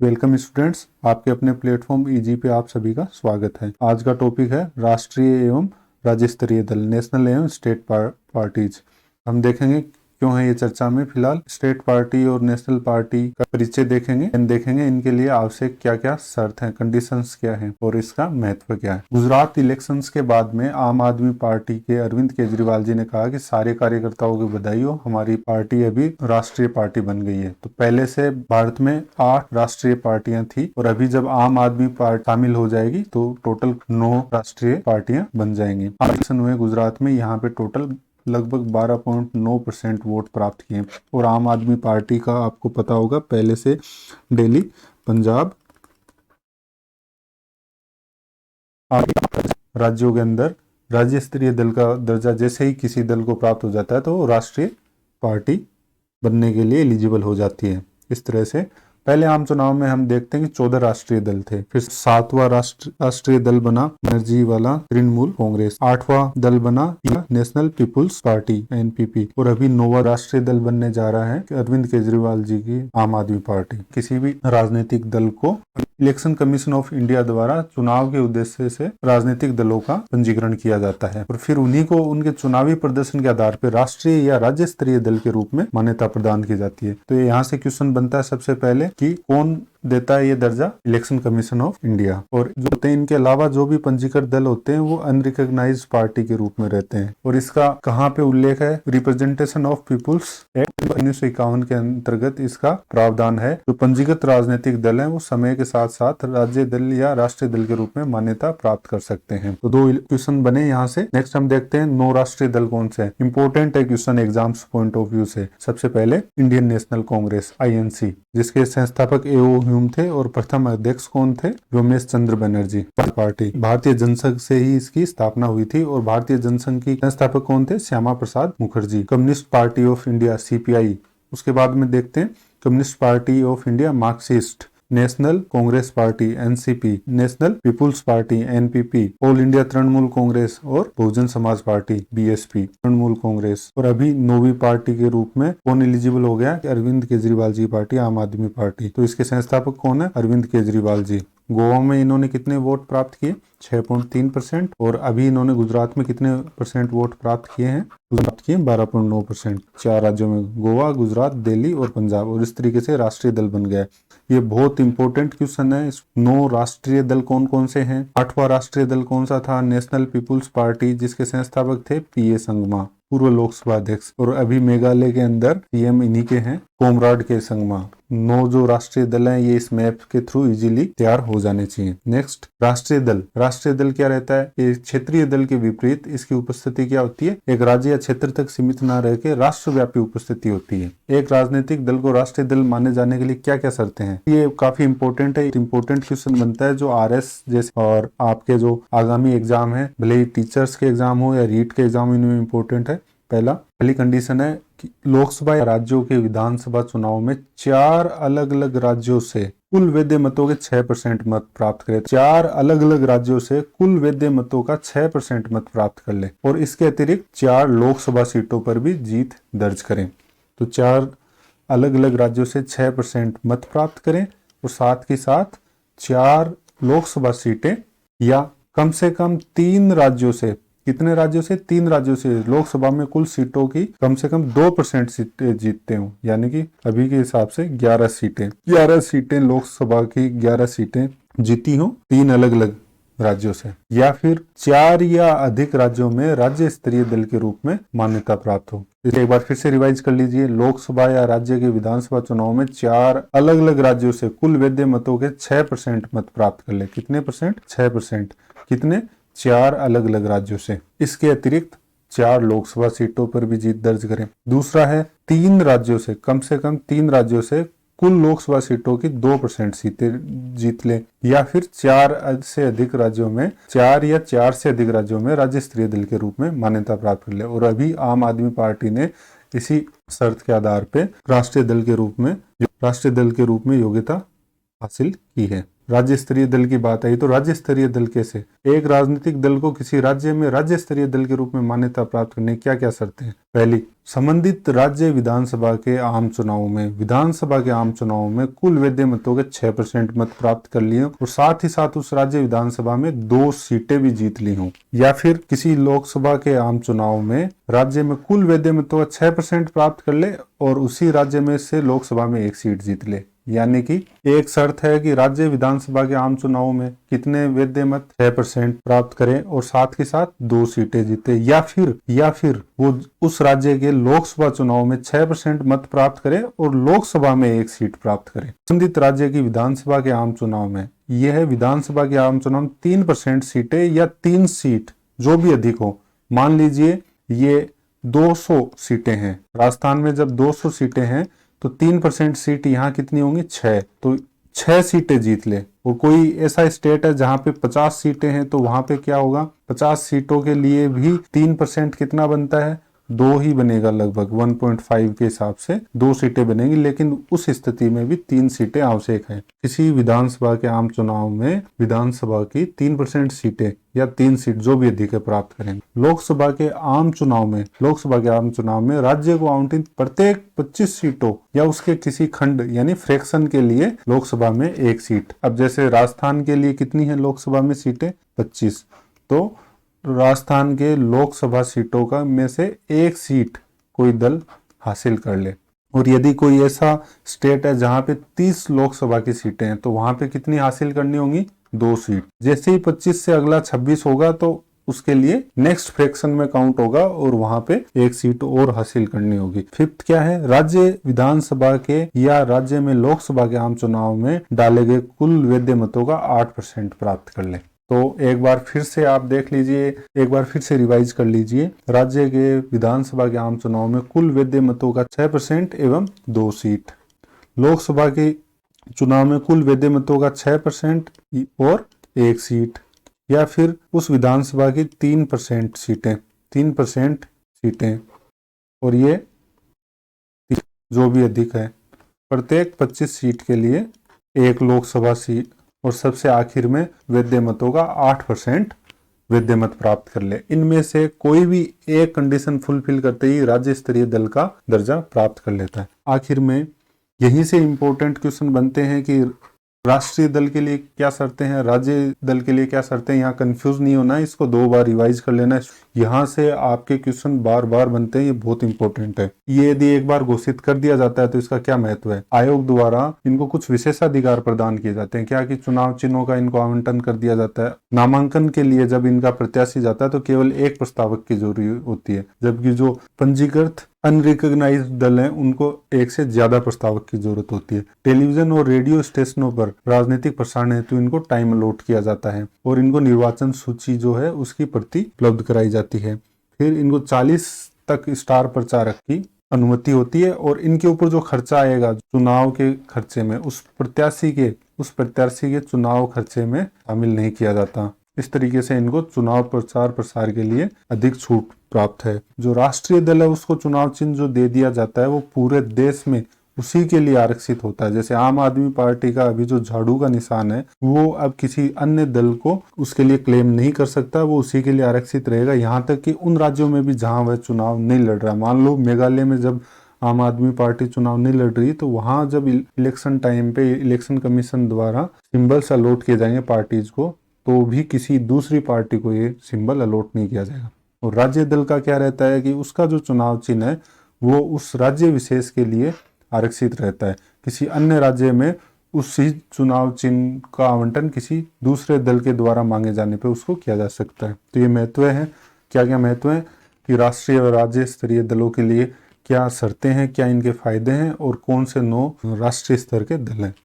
Welcome students, आपके अपने platform easy पे आप सभी का स्वागत है। आज का टॉपिक है राष्ट्रीय एवं राज्य स्तरीय दल, नेशनल एवं स्टेट पार्टीज। हम देखेंगे क्यों है ये चर्चा में। फिलहाल स्टेट पार्टी और नेशनल पार्टी का परिचय देखेंगे इनके लिए आवश्यक क्या क्या शर्त हैं, कंडीशंस क्या हैं और इसका महत्व क्या है। गुजरात इलेक्शंस के बाद में आम आदमी पार्टी के अरविंद केजरीवाल जी ने कहा कि सारे कार्यकर्ताओं को बधाई हो, हमारी पार्टी अभी राष्ट्रीय पार्टी बन गई है। तो पहले से भारत में 8 राष्ट्रीय पार्टियां थी और अभी जब आम आदमी पार्टी शामिल हो जाएगी तो टोटल 9 राष्ट्रीय पार्टियां बन जाएंगी। इलेक्शन हुए गुजरात में, यहाँ पे टोटल लगभग 12.9% वोट प्राप्त किए और आम आदमी पार्टी का आपको पता होगा पहले से दिल्ली, पंजाब राज्यों के अंदर राज्य स्तरीय दल का दर्जा जैसे ही किसी दल को प्राप्त हो जाता है तो राष्ट्रीय पार्टी बनने के लिए एलिजिबल हो जाती है। इस तरह से पहले आम चुनाव में हम देखते हैं कि 14 राष्ट्रीय दल थे, फिर 7वां राष्ट्रीय दल बना बनर्जी वाला तृणमूल कांग्रेस, 8वां दल बना नेशनल पीपुल्स पार्टी एनपीपी और अभी 9वां राष्ट्रीय दल बनने जा रहा है अरविंद केजरीवाल जी की आम आदमी पार्टी। किसी भी राजनीतिक दल को इलेक्शन कमीशन ऑफ इंडिया द्वारा चुनाव के उद्देश्य से राजनीतिक दलों का पंजीकरण किया जाता है और फिर उन्हीं को उनके चुनावी प्रदर्शन के आधार पर राष्ट्रीय या राज्य स्तरीय दल के रूप में मान्यता प्रदान की जाती है। तो यहाँ से क्वेश्चन बनता है सबसे पहले कि कौन देता है ये दर्जा? Election commission of India. और जो होते हैं इनके अलावा जो भी पंजीकृत दल होते हैं वो अनरिकॉग्नाइज्ड पार्टी के रूप में रहते हैं। और इसका कहाँ पे उल्लेख है? रिप्रेजेंटेशन ऑफ पीपुल्स एक्ट 1951 के अंतर्गत इसका प्रावधान है। जो पंजीकृत राजनीतिक दल है वो समय के साथ साथ राज्य दल या राष्ट्रीय दल के रूप में मान्यता प्राप्त कर सकते हैं। तो 2 क्वेश्चन बने यहाँ से। नेक्स्ट हम देखते हैं 9 राष्ट्रीय दल कौन से हैं। इंपोर्टेंट है question exams point of view से। सबसे पहले इंडियन नेशनल कांग्रेस INC, जिसके संस्थापक AO ह्यूम थे और प्रथम अध्यक्ष कौन थे? रमेश चंद्र बनर्जी। पार्टी भारतीय जनसंघ से ही इसकी स्थापना हुई थी और भारतीय जनसंघ की संस्थापक कौन थे? Shyama Prasad Mukherjee. Communist Party of India CPI। उसके बाद में देखते हैं Communist Party of India Marxist, National Congress Party NCP, National People's Party NPP, All India Trinamool Congress और बहुजन समाज पार्टी BSP, तृणमूल कांग्रेस। और अभी 9वीं पार्टी के रूप में कौन एलिजिबल हो गया? अरविंद केजरीवाल जी पार्टी, आम आदमी पार्टी। तो इसके संस्थापक कौन है? अरविंद केजरीवाल जी। गोवा में इन्होंने कितने वोट प्राप्त किए? 6.3%। और अभी इन्होंने गुजरात में कितने % वोट प्राप्त किए हैं? प्राप्त किए 12.9%। 4 राज्यों में, गोवा, गुजरात, दिल्ली और पंजाब। और इस तरीके से राष्ट्रीय दल बन गया। ये बहुत इंपॉर्टेंट क्वेश्चन है। 9 राष्ट्रीय दल कौन कौन से हैं? 8वां राष्ट्रीय दल कौन सा था? नेशनल पीपुल्स पार्टी, जिसके संस्थापक थे PA संगमा, पूर्व लोकसभा अध्यक्ष। और अभी मेघालय के अंदर CM इन्हीं के हैं, कोमराड के संगमा। 9 जो राष्ट्रीय दल हैं ये इस मैप के थ्रू इजीली तैयार हो जाने चाहिए। नेक्स्ट राष्ट्रीय दल। राष्ट्रीय दल क्या रहता है? ये क्षेत्रीय दल के विपरीत इसकी उपस्थिति क्या होती है? एक राज्य या क्षेत्र तक सीमित न रह के राष्ट्रव्यापी उपस्थिति होती है। एक राजनीतिक दल को राष्ट्रीय दल माने जाने के लिए क्या क्या शर्तें हैं? ये काफी इंपॉर्टेंट है। इंपॉर्टेंट क्वेश्चन बनता है जो RS जैसे और आपके जो आगामी एग्जाम है, भले ही टीचर्स के एग्जाम हो या रीट के एग्जाम, इनमें इंपॉर्टेंट है। पहली कंडीशन है कि लोकसभा या राज्यों के विधानसभा चुनाव में 4 अलग अलग राज्यों से कुल वैध मतों के 6% मत प्राप्त करे। 4 अलग अलग राज्यों से कुल वैध मतों का 6% मत प्राप्त कर ले और इसके अतिरिक्त 4 लोकसभा सीटों पर भी जीत दर्ज करें। तो 4 अलग अलग राज्यों से 6% मत प्राप्त करें और साथ ही साथ 4 लोकसभा सीटें या कम से कम 3 राज्यों से। कितने राज्यों से? 3 राज्यों से लोकसभा में कुल सीटों की कम से कम 2% सीटें जीतते हो, यानी कि अभी के हिसाब से 11 सीटें लोकसभा की 11 सीटें जीती हो 3 अलग अलग राज्यों से, या फिर 4 या अधिक राज्यों में राज्य स्तरीय दल के रूप में मान्यता प्राप्त हो। इसे एक बार फिर से रिवाइज कर लीजिए। लोकसभा या राज्य के विधानसभा चुनाव में 4 अलग अलग राज्यों से कुल वैध मतों के 6% मत प्राप्त कर ले। कितने %? 6%। कितने? 4 अलग अलग राज्यों से। इसके अतिरिक्त 4 लोकसभा सीटों पर भी जीत दर्ज करें। दूसरा है 3 राज्यों से, कम से कम 3 राज्यों से कुल लोकसभा सीटों की 2% सीटें जीत ले, या फिर 4 से अधिक राज्यों में 4 या 4 से अधिक राज्यों में राज्य स्तरीय दल के रूप में मान्यता प्राप्त कर ले। और अभी आम आदमी पार्टी ने इसी शर्त के आधार पर राष्ट्रीय दल के रूप में योग्यता हासिल की है। राज्य स्तरीय दल की बात आई तो राज्य स्तरीय दल कैसे, एक राजनीतिक दल को किसी राज्य में राज्य स्तरीय दल के रूप में मान्यता प्राप्त करने की क्या क्या शर्तें हैं। पहली, संबंधित राज्य विधानसभा के आम चुनावों में कुल वैध मतों के 6% मत प्राप्त कर लिए और साथ ही साथ उस राज्य विधानसभा में 2 सीटें भी जीत ली हों। या फिर किसी लोकसभा के आम चुनाव में राज्य में कुल वैध मतों का 6% प्राप्त कर ले और उसी राज्य में से लोकसभा में 1 सीट जीत ले। यानी कि एक शर्त है कि राज्य विधानसभा के आम चुनाव में कितने वैध मत 6% प्राप्त करें और साथ के साथ 2 सीटें जीते, या फिर वो उस राज्य के लोकसभा चुनाव में 6% मत प्राप्त करे और लोकसभा में 1 सीट प्राप्त करे। संबंधित राज्य की विधानसभा के आम चुनाव में, यह है विधानसभा के आम चुनाव में 3% सीटें या 3 सीट जो भी अधिक हो, मान लीजिए ये 200 सीटें हैं, राजस्थान में जब 200 सीटें हैं तो 3% सीट यहाँ कितनी होंगी 6, तो 6 सीटें जीत ले। और कोई ऐसा स्टेट है जहां पे 50 सीटें हैं तो वहां पे क्या होगा, 50 सीटों के लिए भी 3% कितना बनता है, 2 ही बनेगा, लगभग 1.5 के हिसाब से 2 सीटें बनेंगी, लेकिन उस स्थिति में भी 3 सीटें आवश्यक है। किसी विधानसभा के आम चुनाव में विधानसभा की 3% सीटें या 3 सीट जो भी अधिक है प्राप्त करेंगे। लोकसभा के आम चुनाव में राज्य को आवंटित प्रत्येक 25 सीटों या उसके किसी खंड यानी फ्रैक्शन के लिए लोकसभा में 1 सीट। अब जैसे राजस्थान के लिए कितनी है लोकसभा में सीटें 25, तो राजस्थान के लोकसभा सीटों का में से 1 सीट कोई दल हासिल कर ले। और यदि कोई ऐसा स्टेट है जहां पे 30 लोकसभा की सीटें हैं तो वहां पे कितनी हासिल करनी होंगी, 2 सीट। जैसे ही 25 से अगला 26 होगा तो उसके लिए नेक्स्ट फ्रैक्शन में काउंट होगा और वहां पे 1 सीट और हासिल करनी होगी। फिफ्थ क्या है, राज्य विधानसभा के या राज्य में लोकसभा के आम चुनाव में डाले गए कुल वैध मतों का 8% प्राप्त कर ले। तो एक बार फिर से आप देख लीजिए, एक बार फिर से रिवाइज कर लीजिए, राज्य के विधानसभा के आम चुनाव में कुल वैध मतों का 6% एवं 2 सीट, लोकसभा के चुनाव में कुल वैध मतों का 6% और 1 सीट, या फिर उस विधानसभा की 3% सीटें और ये जो भी अधिक है, प्रत्येक 25 सीट के लिए 1 लोकसभा सीट और सबसे आखिर में वैध मतों का 8% वैध मत प्राप्त कर ले। इनमें से कोई भी एक कंडीशन फुलफिल करते ही राज्य स्तरीय दल का दर्जा प्राप्त कर लेता है। आखिर में यहीं से इंपॉर्टेंट क्वेश्चन बनते हैं कि राष्ट्रीय दल के लिए क्या शर्तें हैं, राज्य दल के लिए क्या शर्तें हैं। यहाँ कंफ्यूज नहीं होना है, इसको 2 बार रिवाइज कर लेना है। यहाँ से आपके क्वेश्चन बार बार बनते हैं, ये बहुत इंपॉर्टेंट है। ये यदि एक बार घोषित कर दिया जाता है तो इसका क्या महत्व है, आयोग द्वारा इनको कुछ विशेषाधिकार प्रदान किए जाते हैं। क्या कि चुनाव चिन्हों का इनको आवंटन कर दिया जाता है। नामांकन के लिए जब इनका प्रत्याशी जाता है तो केवल 1 प्रस्तावक की जरूरत होती है, जबकि जो पंजीकृत अनरिकॉग्नाइज्ड दल हैं उनको 1 से ज्यादा प्रस्तावक की जरूरत होती है। टेलीविजन और रेडियो स्टेशनों पर राजनीतिक प्रसारण हेतु इनको टाइम अलॉट किया जाता है और इनको निर्वाचन सूची जो है उसकी प्रति उपलब्ध कराई जाती है। फिर इनको 40 तक स्टार प्रचारक की अनुमति होती है और इनके ऊपर जो खर्चा आएगा चुनाव के खर्चे में, उस प्रत्याशी के चुनाव खर्चे में शामिल नहीं किया जाता। इस तरीके से इनको चुनाव प्रचार प्रसार के लिए अधिक छूट प्राप्त है। जो राष्ट्रीय दल है उसको चुनाव चिन्ह जो दे दिया जाता है वो पूरे देश में उसी के लिए आरक्षित होता है। जैसे आम आदमी पार्टी का अभी जो झाड़ू का निशान है वो अब किसी अन्य दल को उसके लिए क्लेम नहीं कर सकता, वो उसी के लिए आरक्षित रहेगा, यहाँ तक कि उन राज्यों में भी जहां वह चुनाव नहीं लड़ रहा। मान लो मेघालय में जब आम आदमी पार्टी चुनाव नहीं लड़ रही तो वहां जब इलेक्शन टाइम पे इलेक्शन कमीशन द्वारा सिंबल्स अलॉट किए जाएंगे पार्टीज को, तो भी किसी दूसरी पार्टी को ये सिंबल अलॉट नहीं किया जाएगा। और राज्य दल का क्या रहता है कि उसका जो चुनाव चिन्ह है वो उस राज्य विशेष के लिए आरक्षित रहता है। किसी अन्य राज्य में उसी चुनाव चिन्ह का आवंटन किसी दूसरे दल के द्वारा मांगे जाने पर उसको किया जा सकता है। तो ये महत्व है, क्या क्या महत्व है कि राष्ट्रीय और राज्य स्तरीय दलों के लिए क्या शर्तें हैं, क्या इनके फायदे हैं और कौन से 9 राष्ट्रीय स्तर के दल हैं।